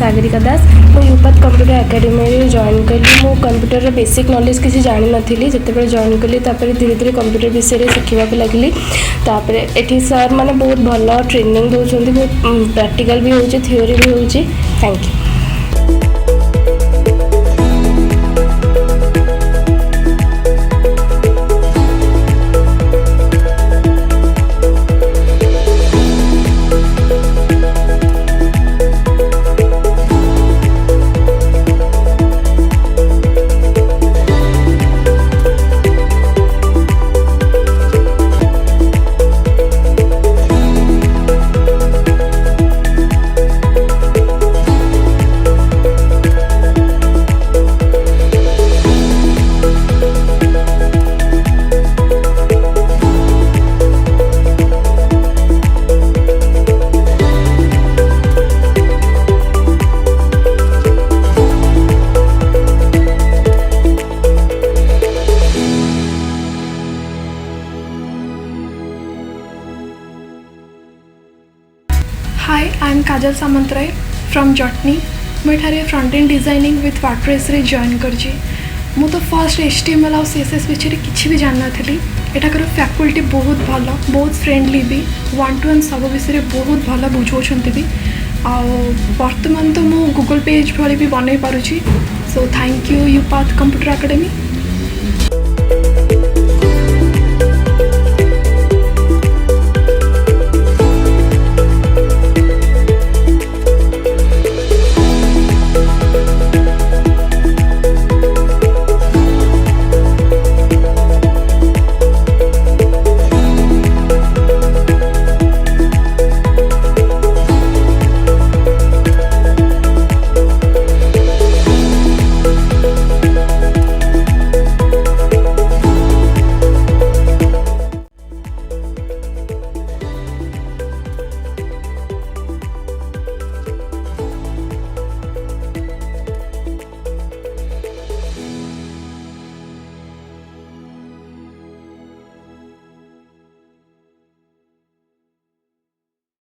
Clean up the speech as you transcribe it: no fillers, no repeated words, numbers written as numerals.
सागरिका दास मु यूपथ computer academy join कली मु कंप्यूटर बेसिक नॉलेज किसी जानी नथिली जते जॉइन कली धीरे धीरे कंप्यूटर विषय शिखा लगिली एठी सर माने बहुत भल ट्रेनिंग दौरान बहुत प्रैक्टिकल भी हो थियोरी भी हो thank you. Hi, I am Kajal Samantray from Jatni. मैं front end designing with WordPress रे जॉइन करछि। मु तो फर्स्ट HTML और CSS विषय किसी भी जान नथली। एठाकर फैकल्टी बहुत भल, बहुत फ्रेंडली भी, 1-to-1 सब विषय बहुत भल बुझाउछन्ति भी। आ वर्तमान तो मु गूगल पेज भली भी बनै पारुछि। सो थैंक यू यूपथ कंप्यूटर एकेडमी।